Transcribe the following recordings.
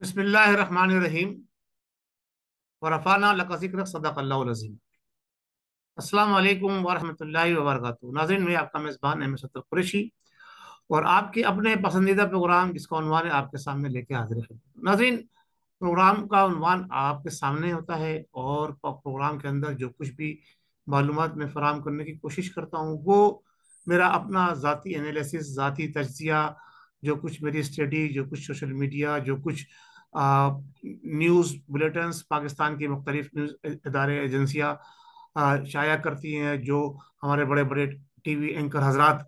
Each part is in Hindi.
बिस्मिल्लाहिर्रहमानिर्रहीम वरफ़ाना लका ज़िक्रक सदक़ल्लाहुल अज़ीम। अस्सलाम वालेकुम वरहमतुल्लाहि वबरकातुहू। नाज़रीन, मैं आपका मेज़बान अहमद सत्तर कुरैशी और आपके अपने पसंदीदा प्रोग्राम जिसका उन्वान है आपके सामने लेके हाजिर है। नाज़रीन, प्रोग्राम का उन्वान आपके सामने होता है और प्रोग्राम के अंदर जो कुछ भी मालूमात मैं फराहम करने की कोशिश करता हूँ वो मेरा अपना ज़ाती एनालिसिस, ज़ाती तज्ज़िया, जो कुछ मेरी स्टडी, जो कुछ सोशल मीडिया, जो कुछ न्यूज़ बुलेटिन्स पाकिस्तान की मुख्तलिफ न्यूज़ इदारे एजेंसियाँ शाया करती हैं, जो हमारे बड़े बड़े टीवी एंकर हजरात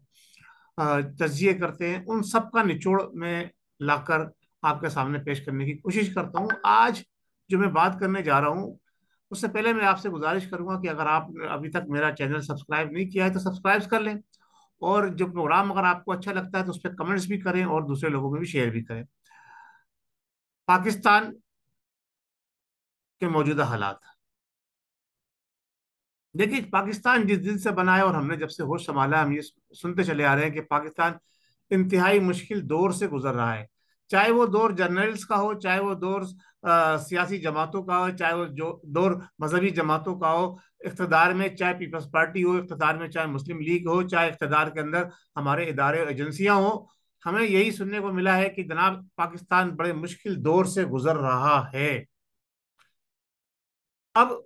तज्जिए करते हैं, उन सब का निचोड़ में लाकर आपके सामने पेश करने की कोशिश करता हूँ। आज जो मैं बात करने जा रहा हूँ उससे पहले मैं आपसे गुजारिश करूंगा कि अगर आप अभी तक मेरा चैनल सब्सक्राइब नहीं किया है तो सब्सक्राइब कर लें, और जो प्रोग्राम अगर आपको अच्छा लगता है तो उस पर कमेंट्स भी करें और दूसरे लोगों में भी शेयर भी करें। पाकिस्तान के मौजूदा हालात देखिए। पाकिस्तान जिस दिन से बना है और हमने जब से होश संभाला हम ये सुनते चले आ रहे हैं कि पाकिस्तान इंतहाई मुश्किल दौर से गुजर रहा है। चाहे वो दौर जर्नलिस्ट का हो, चाहे वो दौर सियासी जमातों का हो, चाहे वो जो दौर मजहबी जमातों का हो, इख्तदार में चाहे पीपल्स पार्टी हो, इख्तदार में चाहे मुस्लिम लीग हो, चाहे इख्तदार के अंदर हमारे इदारे एजेंसियां हो, हमें यही सुनने को मिला है कि जनाब पाकिस्तान बड़े मुश्किल दौर से गुजर रहा है। अब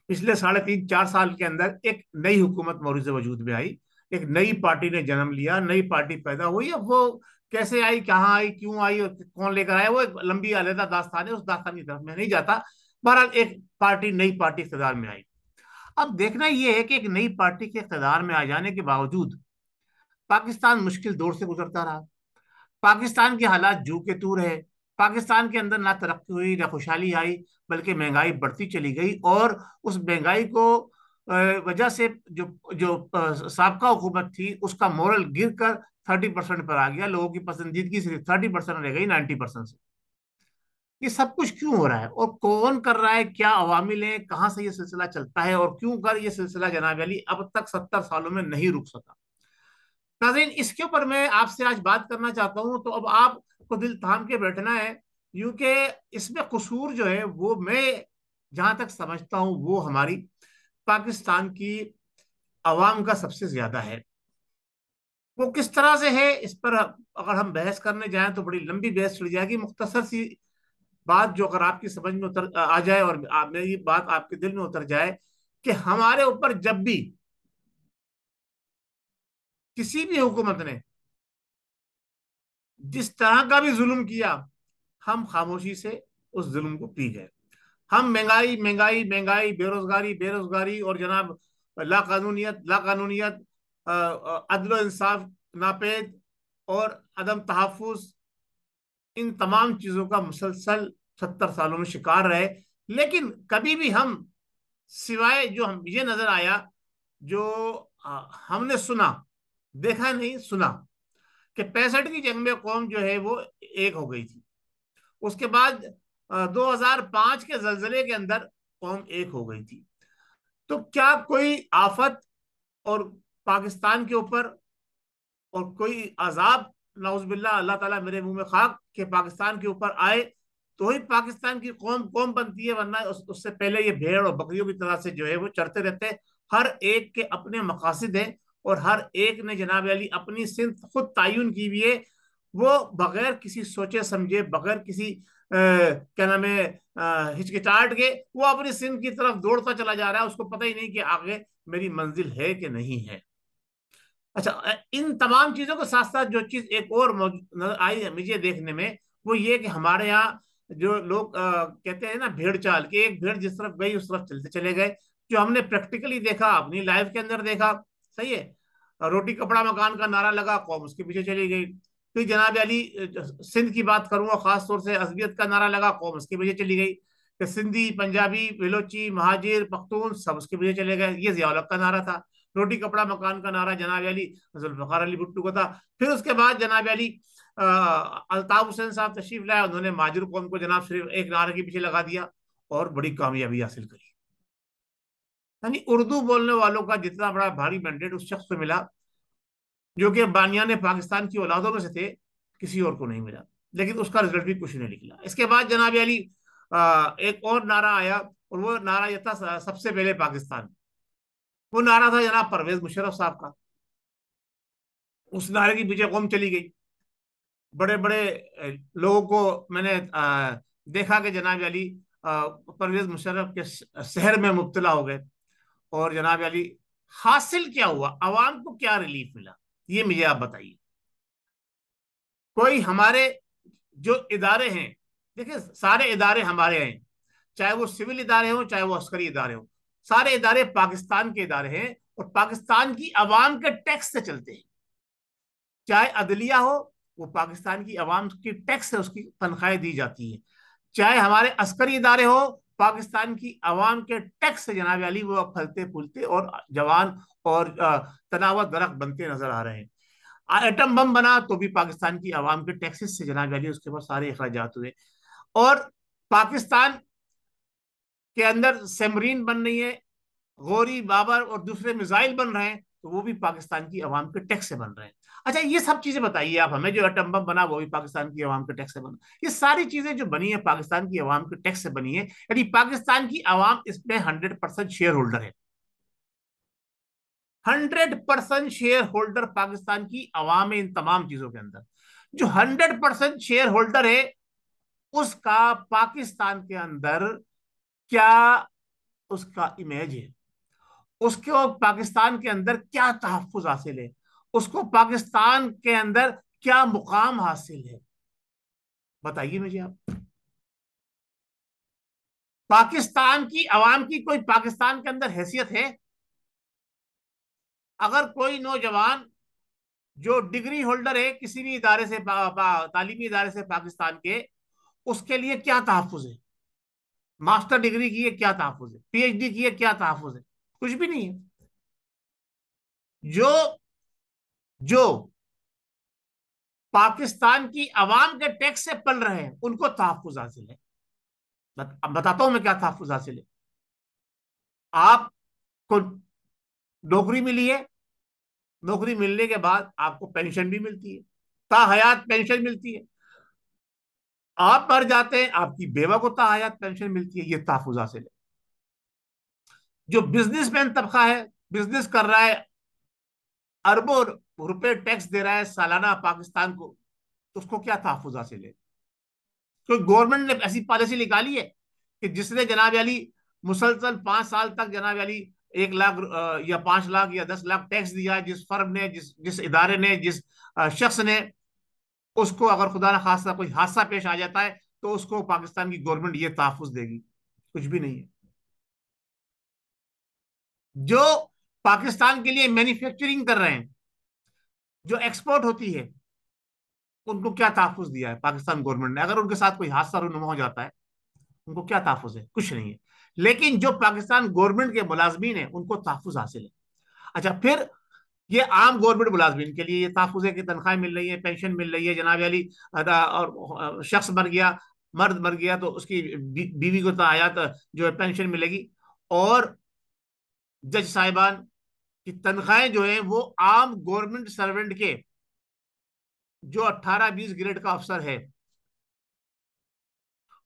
पिछले 3.5 4 साल के अंदर एक नई हुकूमत मौजूद वजूद में आई, एक नई पार्टी ने जन्म लिया, नई पार्टी पैदा हुई। अब वो कैसे आई, कहाँ आई, क्यों आई और कौन लेकर आया, वो एक लंबी अलग दास्तान है, उस दास्तान की तरफ मैं नहीं जाता। बहरहाल एक पार्टी, नई पार्टी इख्तियार में आई। अब देखना यह है कि एक नई पार्टी के इख्तियार में आ जाने के बावजूद पाकिस्तान मुश्किल दौर से गुजरता रहा। पाकिस्तान के हालात जू के तू रहे। पाकिस्तान के अंदर ना तरक्की हुई, ना खुशहाली आई, बल्कि महंगाई बढ़ती चली गई। और उस महंगाई को वजह से जो जो साबका हुकूमत थी उसका मोरल गिर कर 30% पर आ गया। लोगों की पसंदीदगी सिर्फ 30% रह गई 90% से। ये सब कुछ क्यों हो रहा है और कौन कर रहा है, क्या अवामिल है, कहाँ से ये सिलसिला चलता है और क्यों कर ये सिलसिला जनाब अली अब तक 70 सालों में नहीं रुक सका। नाज़रीन, इसके ऊपर मैं आपसे आज बात करना चाहता हूं, तो अब आपको दिल थाम के बैठना है। यूं कि इसमें कसूर जो है वो मैं जहां तक समझता हूं वो हमारी पाकिस्तान की आवाम का सबसे ज्यादा है। वो किस तरह से है इस पर अगर हम बहस करने जाएं तो बड़ी लंबी बहस छिड़ जाएगी। मुख्तसर सी बात जो अगर आपकी समझ में उतर आ जाए और मेरी बात आपके दिल में उतर जाए कि हमारे ऊपर जब भी किसी भी हुकूमत ने जिस तरह का भी जुल्म किया, हम खामोशी से उस जुल्म को पी गए। हम महंगाई महंगाई महंगाई, बेरोजगारी बेरोजगारी और जनाब लाकानूनियत लाकानूनियत, अदल इंसाफ नापेद और अदम तहफ़्फ़ुज़, इन तमाम चीजों का मुसलसल 70 सालों में शिकार रहे। लेकिन कभी भी हम, सिवाय जो हम ये नजर आया, जो हमने सुना, देखा नहीं सुना, कि 65 की जंग में कौम जो है वो एक हो गई थी। उसके बाद 2005 के जलजले के अंदर कौम एक हो गई थी। तो क्या कोई आफत और पाकिस्तान के ऊपर और कोई अजाब, नाउजुबिल्लाह, अल्लाह ताला मेरे मुंह में खाक, के पाकिस्तान के ऊपर आए तो ही पाकिस्तान की कौम कौम बनती है, वरना उससे पहले ये भेड़ और बकरियों की तरह से जो है वो चरते रहते हैं। हर एक के अपने मकासद हैं और हर एक ने जनाब अली अपनी सिंत खुद तयन की हुई है। वो बगैर किसी सोचे समझे, बगैर किसी क्या नाम है हिचकिचाहट के, वो अपनी सिंध की तरफ दौड़ता चला जा रहा है। उसको पता ही नहीं कि आगे मेरी मंजिल है कि नहीं है। अच्छा, इन तमाम चीजों के साथ साथ जो चीज एक और नजर आई है मुझे देखने में, वो ये कि हमारे यहाँ जो लोग कहते हैं ना भेड़ चाल, कि एक भेड़ जिस तरफ गई उस तरफ चलते चले गए। जो हमने प्रैक्टिकली देखा, अपनी लाइफ के अंदर देखा, सही है। रोटी कपड़ा मकान का नारा लगा, कौम उसके पीछे चली गई। फिर जनाब अली सिंध की बात करूंगा, खास तौर से अजबियत का नारा लगा, कौम उसके पीछे चली गई। फिर सिंधी, पंजाबी, बलोची, महाजिर, पख्तून सब उसके पीछे चले गए। ये जिया का नारा था। रोटी कपड़ा मकान का नारा जनाब अली जुल्फकार अली भुट्टो का था। फिर उसके बाद जनाब अली अल्ताफ हुसैन साहब तशरीफ लाए, उन्होंने माजिर कौम को जनाब सिर्फ एक नारे के पीछे लगा दिया और बड़ी कामयाबी हासिल करी। यानी उर्दू बोलने वालों का जितना बड़ा भारी मैंडेट उस शख्स को मिला जो कि बानियान पाकिस्तान की औलादों में से थे, किसी और को नहीं मिला। लेकिन उसका रिजल्ट भी कुछ नहीं निकला। इसके बाद जनाब अली एक और नारा आया, और वो नारा यह था सबसे पहले पाकिस्तान। वो नारा था जनाब परवेज मुशर्रफ साहब का। उस नारे के पीछे कौम चली गई। बड़े बड़े लोगों को मैंने देखा कि जनाब अली परवेज मुशर्रफ के शहर में मुब्तला हो गए। और जनाब अली हासिल क्या हुआ, अवाम को क्या रिलीफ मिला, ये मुझे आप बताइए। कोई हमारे जो इदारे हैं, देखिए सारे इदारे हमारे हैं, चाहे वो सिविल इदारे हो चाहे वो अस्करी इदारे हो, सारे इदारे पाकिस्तान के इदारे हैं और पाकिस्तान की अवाम के टैक्स से चलते हैं। चाहे अदलिया हो, वो पाकिस्तान की अवाम की टैक्स से उसकी तनख्वाहें दी जाती है। चाहे हमारे अस्करी इदारे हो, पाकिस्तान की अवाम के टैक्स से जनाब अली वो फलते फूलते और जवान और तनावत दरख्त बनते नजर आ रहे हैं। एटम बम बना तो भी पाकिस्तान की आवाम के टैक्सेस से जनाब अली उसके ऊपर सारे अखराजात हुए। और पाकिस्तान के अंदर सेमरीन बन रही है, गौरी बाबर और दूसरे मिसाइल बन रहे हैं, तो वो भी पाकिस्तान की आवाम के टैक्स से बन रहे हैं। अच्छा, ये सब चीजें बताइए आप हमें। जो एटम बम बना वो भी पाकिस्तान की आवाम के टैक्स से बना। ये सारी चीजें जो बनी है पाकिस्तान की आवाम के टैक्स से बनी है, यानी पाकिस्तान की आवाम इसमें 100% शेयर होल्डर है। 100% शेयर होल्डर पाकिस्तान की आवाम है इन तमाम चीजों के अंदर। जो 100% शेयर होल्डर है, उसका पाकिस्तान के अंदर क्या उसका इमेज है, उसको पाकिस्तान के अंदर क्या तहफ्फुज हासिल है, उसको पाकिस्तान के अंदर क्या मुकाम हासिल है, बताइए मुझे आप। पाकिस्तान की आवाम की कोई पाकिस्तान के अंदर हैसियत है? अगर कोई नौजवान जो डिग्री होल्डर है किसी भी इदारे से तालीमी इदारे से पाकिस्तान के, उसके लिए क्या तहफ्फुज है? मास्टर डिग्री की है क्या तहफ्फुज है? पीएचडी की है क्या तहफ्फुज है? कुछ भी नहीं है। जो जो पाकिस्तान की आवाम के टैक्स से पल रहे हैं उनको तहफ्फुज हासिल है। अब बताता हूं मैं क्या तहफ्फुज हासिल है। आपको नौकरी मिली है, नौकरी मिलने के बाद आपको पेंशन भी मिलती है, ताहयात पेंशन मिलती है। आप मर जाते हैं, आपकी बेवा को ताहयात पेंशन मिलती है। ये तहफ्फुज हासिल है। जो बिजनेसमैन तबका है, बिजनेस कर रहा है, अरबों रुपए टैक्स दे रहा है सालाना पाकिस्तान को, तो उसको क्या तहफ्फुज हासिल है? तो गवर्नमेंट ने ऐसी पॉलिसी निकाली है कि जिसने जनाब अली मुसलसल 5 साल तक जनाब अली 1 लाख या 5 लाख या 10 लाख टैक्स दिया है, जिस फर्म ने, जिस जिस इदारे ने, जिस शख्स ने, उसको अगर खुदा न खास्ता कोई हादसा पेश आ जाता है तो उसको पाकिस्तान की गवर्नमेंट ये तहफ्फुज देगी? कुछ भी नहीं है। जो पाकिस्तान के लिए मैन्युफैक्चरिंग कर रहे हैं, जो एक्सपोर्ट होती है, उनको क्या तहफ्फुज दिया है पाकिस्तान गवर्नमेंट ने? अगर उनके साथ कोई हादसा रूनुमा हो जाता है, उनको क्या तहफ्फुज है? कुछ नहीं है। लेकिन जो पाकिस्तान गवर्नमेंट के मुलाजमीन है उनको तहफ्फुज हासिल है। अच्छा, फिर ये आम गवर्नमेंट मुलाजमीन के लिए ये तहफ्फुज है कि तनख्वाह मिल रही है, पेंशन मिल रही है जनाब अली। और शख्स मर गया, मर्द मर गया तो उसकी बीवी को तायात जो है पेंशन मिलेगी। और जज साहिबान की तनख्वाहें जो है वो आम गवर्नमेंट सर्वेंट के, जो 18-20 ग्रेड का अफसर है,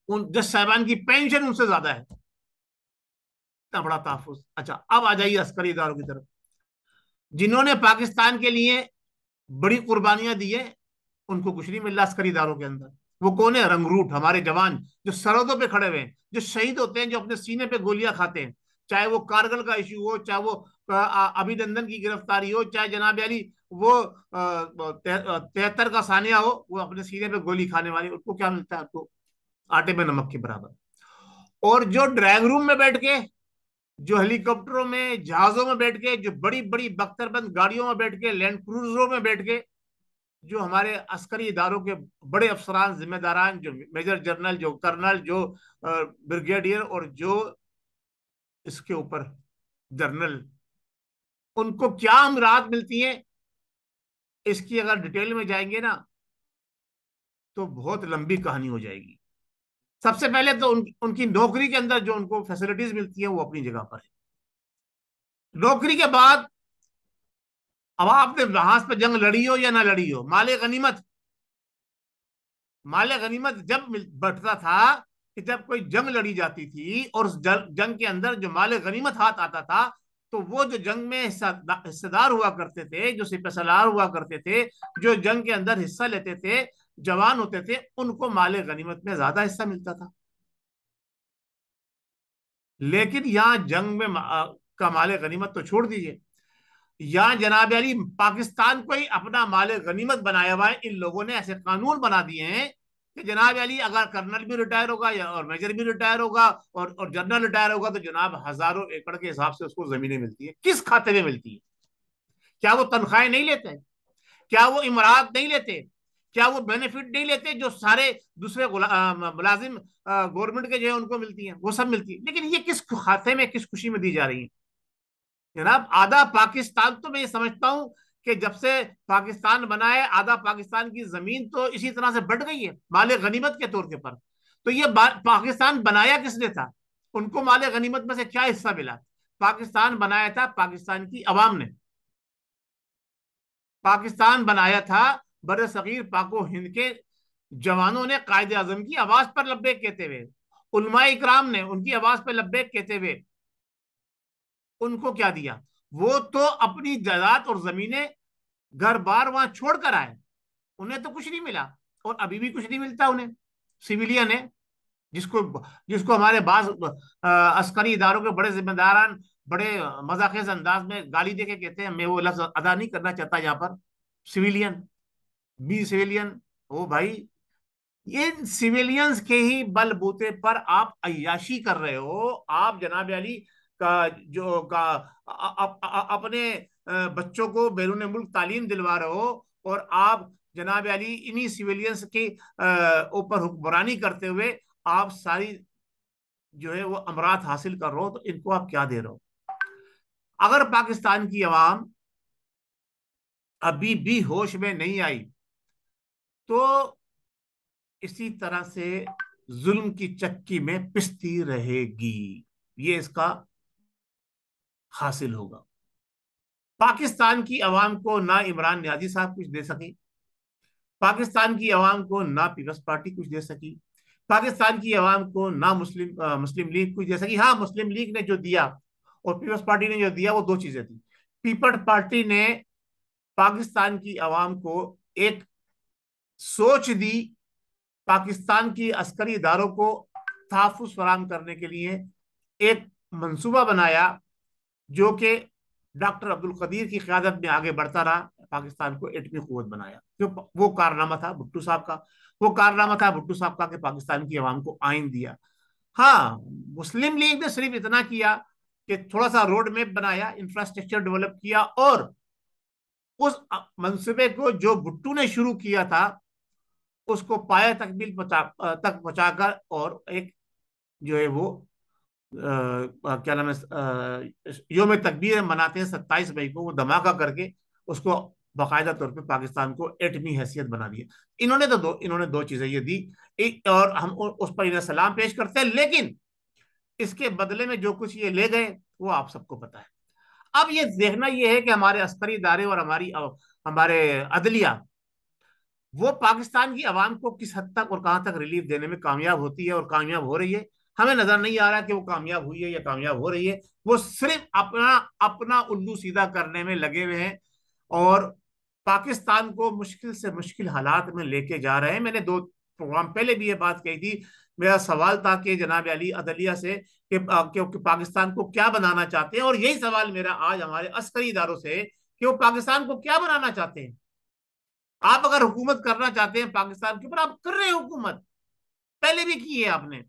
उन जज साहिबान की पेंशन उनसे ज्यादा है। इतना बड़ा तहफुज। अच्छा, अब आ जाइए अस्करी इदारों की तरफ, जिन्होंने पाकिस्तान के लिए बड़ी कुर्बानियां दी है, उनको कुछ नहीं मिल रहा अस्करी इदारों के अंदर। वो कौन है? रंगरूट हमारे जवान जो सरहदों पे खड़े हुए हैं, जो शहीद होते हैं, जो अपने सीने पे गोलियां खाते हैं। चाहे वो कारगिल का इश्यू हो, चाहे वो अभिनंदन की गिरफ्तारी हो, चाहे जनाब अली वो 73 का सानिया हो, वो अपने सीने पे गोली खाने वाले, उनको क्या मिलता है? आपको आटे में नमक के बराबर। और जो ड्राइंग रूम में बैठ के, जो हेलीकॉप्टरों में, जहाजों में बैठ के, जो बड़ी बड़ी बख्तरबंद गाड़ियों में बैठ के, लैंड क्रूजरों में बैठ के, जो हमारे अस्करी इदारों के बड़े अफसरान, जिम्मेदारान, जो मेजर जनरल, जो कर्नल, जो ब्रिगेडियर और जो इसके ऊपर जनरल, उनको क्या अमरात मिलती हैं, इसकी अगर डिटेल में जाएंगे ना तो बहुत लंबी कहानी हो जाएगी। सबसे पहले तो उनकी नौकरी के अंदर जो उनको फैसिलिटीज मिलती है वो अपनी जगह पर है। नौकरी के बाद, अब आपने जहाज पर जंग लड़ी हो या ना लड़ी हो, माले गनीमत, माले गनीमत जब बढ़ता था कि जब कोई जंग लड़ी जाती थी और उस जंग के अंदर जो माले गनीमत हाथ आता था, तो वो जो जंग में हिस्सेदार हुआ करते थे, जो सिपहसालार हुआ करते थे, जो जंग के अंदर हिस्सा लेते थे, जवान होते थे, उनको माले गनीमत में ज्यादा हिस्सा मिलता था। लेकिन यहाँ जंग में का माले गनीमत तो छोड़ दीजिए, यहाँ जनाब अली पाकिस्तान को ही अपना माले गनीमत बनाया हुआ है। इन लोगों ने ऐसे कानून बना दिए हैं कि जनाब अली अगर कर्नल भी रिटायर होगा या और मेजर भी रिटायर होगा और जनरल रिटायर होगा, तो जनाब हजारों एकड़ के हिसाब से उसको जमीनें मिलती है। किस खाते में मिलती है? क्या वो तनख्वाहें नहीं लेते? क्या वो इमरात नहीं लेते? क्या वो बेनिफिट नहीं लेते जो सारे दूसरे मुलाजिम गवर्नमेंट के जो है उनको मिलती है? वो सब मिलती है। लेकिन ये किस खाते में, किस खुशी में दी जा रही है? जनाब आधा पाकिस्तान तो मैं ये समझता हूं कि जब से पाकिस्तान बना है, आधा पाकिस्तान की जमीन तो इसी तरह से बढ़ गई है माले गनीमत के तौर के पर। तो ये पाकिस्तान बनाया किसने था? उनको माले गनीमत में से क्या हिस्सा मिला? पाकिस्तान बनाया था पाकिस्तान की अवाम ने। पाकिस्तान बनाया था बर सगीर पाको हिंद के जवानों ने, कायदे आजम की आवाज पर लब्बैक कहते हुए, उलमा इकराम ने उनकी आवाज पर लब्बैक कहते हुए उनको क्या दिया? वो तो अपनी जायदाद और जमीनें, घर बार वहां छोड़कर आए। उन्हें तो कुछ नहीं मिला और अभी भी कुछ नहीं मिलता उन्हें। सिविलियन है, जिसको जिसको हमारे बाज अस्करी इदारों के बड़े जिम्मेदारान बड़े मजाकिया अंदाज में गाली देके कहते हैं, मैं वो लफ्ज अदा नहीं करना चाहता यहाँ पर। Civilian, B civilian. ओ भाई, ये सिविलियंस के ही बलबूते पर आप अय्याशी कर रहे हो। आप जनाब अली का जो का अपने बच्चों को बैरून मुल्क तालीम दिलवा रहे हो, और आप जनाब अली इन्हीं सिविलियंस की ऊपर हुक्मरानी करते हुए आप सारी जो है वो अमरात हासिल कर रहे हो। तो इनको आप क्या दे रहे हो? अगर पाकिस्तान की आवाम अभी भी होश में नहीं आई, तो इसी तरह से जुल्म की चक्की में पिसती रहेगी। ये इसका हासिल होगा। पाकिस्तान की आवाम को ना इमरान नियाजी साहब कुछ दे सके, पाकिस्तान की आवाम को ना पीपल्स पार्टी कुछ दे सकी, पाकिस्तान की आवाम को ना मुस्लिम लीग कुछ दे सकी। हाँ, मुस्लिम लीग ने जो दिया और पीपल्स पार्टी ने जो दिया वो दो चीजें थी। पीपल्स पार्टी ने पाकिस्तान की आवाम को एक सोच दी, पाकिस्तान की अस्करी इदारों को तहफ़्फ़ुज़ फराहम करने के लिए एक मंसूबा बनाया, जो कि डॉक्टर अब्दुल कदीर की क़यादत में आगे बढ़ता रहा। पाकिस्तान को एटमी कुव्वत बनाया। जो वो कारनामा था भुट्टो साहब का, वो कारनामा था भुट्टो साहब का कि पाकिस्तान की आवाम को आइन दिया। हाँ, मुस्लिम लीग ने सिर्फ इतना किया कि थोड़ा सा रोड मैप बनाया, इंफ्रास्ट्रक्चर डेवलप किया, और उस मंसूबे को जो भुट्टो ने शुरू किया था उसको पाया तकमील तक पहुंचाकर, और एक जो है वो क्या नाम है, योम तकबीर मनाते हैं 27 मई को, वो धमाका करके उसको बाकायदा तौर पे पाकिस्तान को एटमी हैसियत बना दिया। इन्होंने दो चीजें ये दी। और हम उस पर इन्हें सलाम पेश करते हैं, लेकिन इसके बदले में जो कुछ ये ले गए वो आप सबको पता है। अब ये देखना ये है कि हमारे अस्करी इदारे और हमारे अदलिया, वो पाकिस्तान की आवाम को किस हद तक और कहां तक रिलीफ देने में कामयाब होती है और कामयाब हो रही है। हमें नजर नहीं आ रहा कि वो कामयाब हुई है या कामयाब हो रही है। वो सिर्फ अपना अपना उल्लू सीधा करने में लगे हुए हैं और पाकिस्तान को मुश्किल से मुश्किल हालात में लेके जा रहे हैं। मैंने 2 प्रोग्राम पहले भी ये बात कही थी। मेरा सवाल था कि जनाब अली अदलिया से कि पाकिस्तान को क्या बनाना चाहते हैं, और यही सवाल मेरा आज हमारे अस्करी इदारों से कि वो पाकिस्तान को क्या बनाना चाहते हैं। आप अगर हुकूमत करना चाहते हैं पाकिस्तान के ऊपर, आप कर रहे हैं हुकूमत, पहले भी की है आपने।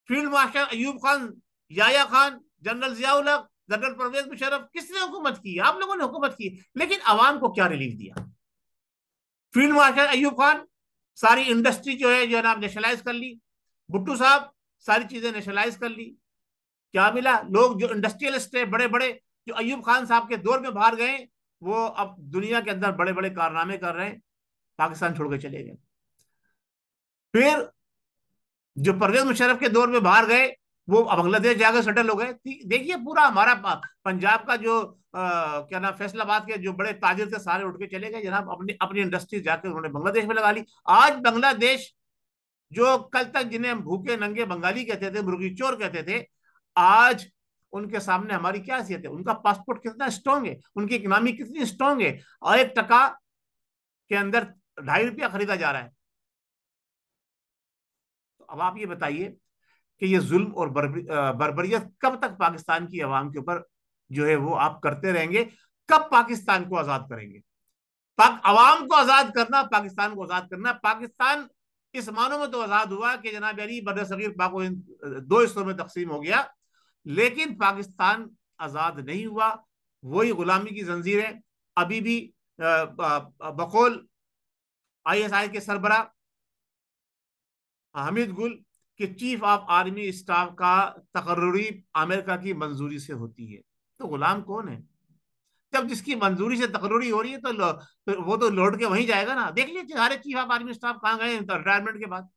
Field marshal Ayub Khan, Yahya Khan, general Ziaul Haq, general Parvez Musharraf, किसने हुकूमत की? आप लोगों ने हुकूमत की। लेकिन अवाम को क्या रिलीफ दिया? फील्ड मार्शल अयूब खान सारी इंडस्ट्री जो है ना नेशनलाइज कर ली। भुट्टो साहब सारी चीजें नेशनलाइज कर ली। क्या मिला? लोग जो इंडस्ट्रियलिस्ट थे बड़े बड़े, जो अयूब खान साहब के दौर में बाहर गए, वो अब दुनिया के अंदर बड़े बड़े कारनामे कर रहे हैं, पाकिस्तान छोड़ के चले गए। फिर जो परवेज मुशर्रफ के दौर में बाहर गए, वो बांग्लादेश जाकर सेटल हो गए। देखिए पूरा हमारा पंजाब का जो क्या नाम, फैसलाबाद के जो बड़े ताजिर थे सारे उठ के चले गए जनाब, अपनी अपनी इंडस्ट्री जाकर उन्होंने बांग्लादेश में लगा ली। आज बांग्लादेश, जो कल तक जिन्हें हम भूखे नंगे बंगाली कहते थे, मुर्गी चोर कहते थे, आज उनके सामने हमारी क्या हैसियत है? उनका पासपोर्ट कितना स्ट्रांग है, उनकी इकोनॉमी कितनी स्ट्रांग है, और 1 टका के अंदर 2.5 रुपया खरीदा जा रहा है। तो अब आप ये बताइए कि ये जुल्म और बर्बरियत कब तक पाकिस्तान की आवाम के ऊपर जो है वो आप करते रहेंगे? कब पाकिस्तान को आजाद करेंगे? आवाम को आजाद करना, पाकिस्तान को आजाद करना। पाकिस्तान इस मानों में तो आजाद हुआ कि जनाब अली बर सगीर पाक दो हिस्सों में तकसीम हो गया, लेकिन पाकिस्तान आजाद नहीं हुआ। वही गुलामी की जंजीरें अभी भी बकौल ISI के सरबरा हामिद गुल के चीफ ऑफ आर्मी स्टाफ का तकर्रुरी अमेरिका की मंजूरी से होती है। तो गुलाम कौन है? जब जिसकी मंजूरी से तकर्रुरी हो रही है तो वो तो लौट के वहीं जाएगा ना। देख लीजिए सारे चीफ ऑफ आर्मी स्टाफ कहाँ गए रिटायरमेंट के बाद।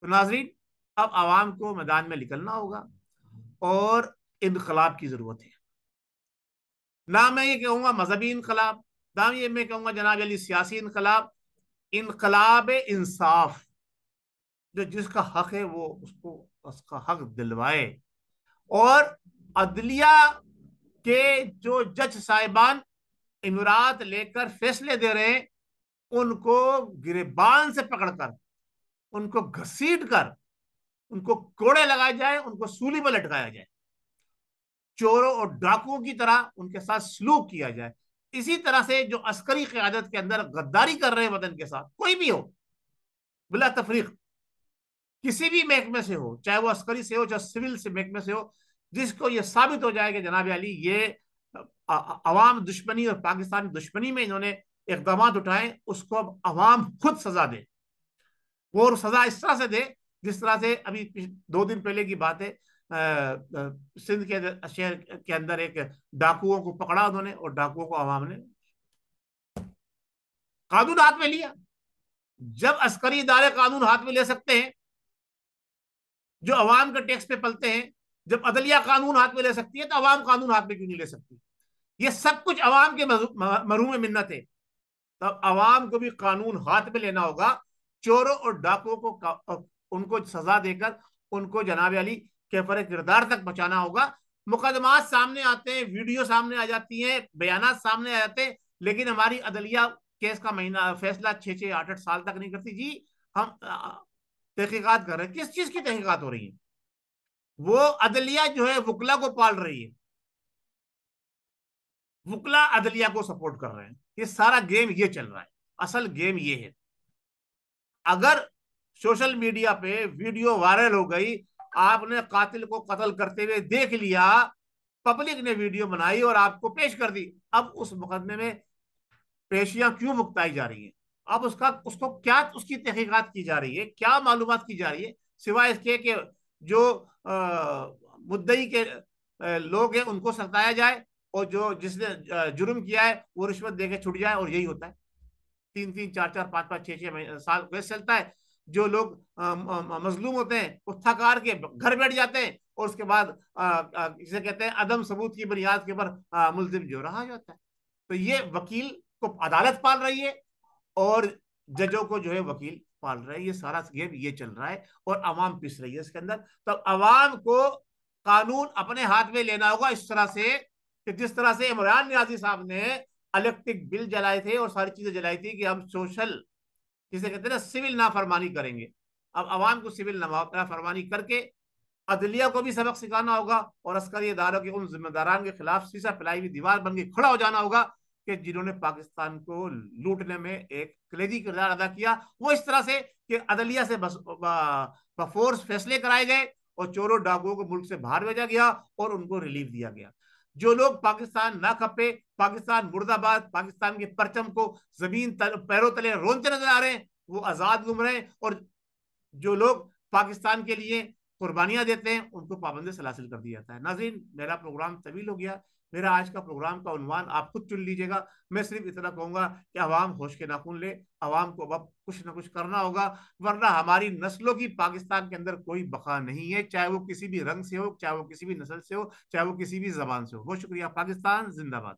तो नाजरीन, अब आवाम को मैदान में निकलना होगा और इनकलाब की जरूरत है। ना मैं ये कहूंगा मजहबी इनकलाब, ना ये मैं कहूंगा जनाब अली सियासी इनकलाब, इनकलाब इंसाफ। जो जिसका हक है वो उसको उसका हक दिलवाए, और अदलिया के जो जज साहिबान इमरात लेकर फैसले दे रहे हैं, उनको गिरबान से पकड़कर, उनको घसीट कर, उनको कोड़े लगाए जाए, उनको सूली पर लटकाया जाए, चोरों और डाकुओं की तरह उनके साथ सलूक किया जाए। इसी तरह से जो अस्करी क़यादत के अंदर गद्दारी कर रहे हैं वतन के साथ, कोई भी हो, बिला तफरीक, किसी भी महकमे से हो, चाहे वो अस्करी से हो चाहे सिविल से महकमे से हो, जिसको ये साबित हो जाए कि जनाब अली ये अवाम दुश्मनी और पाकिस्तान दुश्मनी में इन्होंने इकदाम उठाए, उसको अब अवाम खुद सजा दे। वो सजा इस तरह से दे जिस तरह से अभी 2 दिन पहले की बात है, सिंध के शहर के अंदर एक डाकुओं को पकड़ा उन्होंने, और डाकुओं को अवाम ने कानून हाथ में लिया। जब अस्करी इदारे कानून हाथ में ले सकते हैं जो अवाम के टैक्स पे पलते हैं, जब अदलिया कानून हाथ में ले सकती है, तो अवाम कानून हाथ में क्यों नहीं ले सकती? ये सब कुछ अवाम के मरहूम मिन्नत है। तब अवाम को भी कानून हाथ में लेना होगा, चोरों और डाकुओं को उनको सजा देकर उनको जनाब अली कैफर किरदार तक बचाना होगा। मुकदमात सामने आते हैं, वीडियो सामने आ जाती हैं, बयानात सामने आ जाते हैं, लेकिन हमारी अदलिया केस का महीना फैसला 6-6 8-8 साल तक नहीं करती। जी हम तहकीकात कर रहे हैं, किस चीज की तहकीकात हो रही है? वो अदलिया जो है वकला को पाल रही है, वकला अदलिया को सपोर्ट कर रहे हैं। ये सारा गेम ये चल रहा है। असल गेम ये है, अगर सोशल मीडिया पे वीडियो वायरल हो गई, आपने कातिल को कत्ल करते हुए देख लिया, पब्लिक ने वीडियो बनाई और आपको पेश कर दी, अब उस मुकदमे में पेशियां क्यों मुक्ताई जा रही हैं? अब उसको क्या उसकी तहकीकात की जा रही है, क्या मालूमात की जा रही है, सिवाय इसके कि जो मुद्दई के लोग हैं उनको सताया जाए, और जो जिसने जुर्म किया है वो रिश्वत देके छुट जाए। और यही होता है, 3-3 4-4 5-5 6-6 साल वैसे चलता है। जो लोग मजलूम होते हैं वो थक हार के घर बैठ जाते हैं, और उसके बाद जिसे कहते हैं अदम सबूत की बुनियाद के ऊपर मुल्जिम जो रहा जाता है। तो ये वकील को अदालत पाल रही है और जजों को जो है वकील पाल रहे हैं। ये सारा गेम ये चल रहा है और अवाम पिस रही है इसके अंदर। तो अवाम को कानून अपने हाथ में लेना होगा इस तरह से कि जिस तरह से इमरान नियाजी साहब ने इलेक्ट्रिक बिल जलाए थे और सारी चीजें जलाई थी कि हम सोशल, जिसे कहते हैं ना, सिविल नाफरमानी करेंगे। अब अवाम को सिविल नाफरमानी करके अदलिया को भी सबक सिखाना होगा, और अस्करी इदारों के उन जिम्मेदारान के खिलाफ शीशा फैलाई हुई दीवार बन के खड़ा हो जाना होगा कि जिन्होंने पाकिस्तान को लूटने में एक कलेदी किरदार अदा किया। वो इस तरह से कि अदलिया से बफोर्स फैसले कराए गए और चोरों डाकुओं को मुल्क से बाहर भेजा गया और उनको रिलीफ दिया गया। जो लोग पाकिस्तान ना खपे, पाकिस्तान मुर्दाबाद, पाकिस्तान के परचम को जमीन पैरों तले रोनते नजर आ रहे हैं, वो आजाद घूम रहे हैं। और जो लोग पाकिस्तान के लिए कुर्बानियां देते हैं उनको पाबंदी सलासिल कर दिया जाता है। नाज़रीन, मेरा प्रोग्राम तवील हो गया, मेरा आज का प्रोग्राम का उन्वान आप खुद चुन लीजिएगा। मैं सिर्फ इतना कहूंगा कि अवाम होश के नाखून ले, अवाम को अब कुछ ना कुछ करना होगा, वरना हमारी नस्लों की पाकिस्तान के अंदर कोई बका नहीं है, चाहे वो किसी भी रंग से हो, चाहे वो किसी भी नस्ल से हो, चाहे वो किसी भी जबान से हो। बहुत शुक्रिया। पाकिस्तान जिंदाबाद।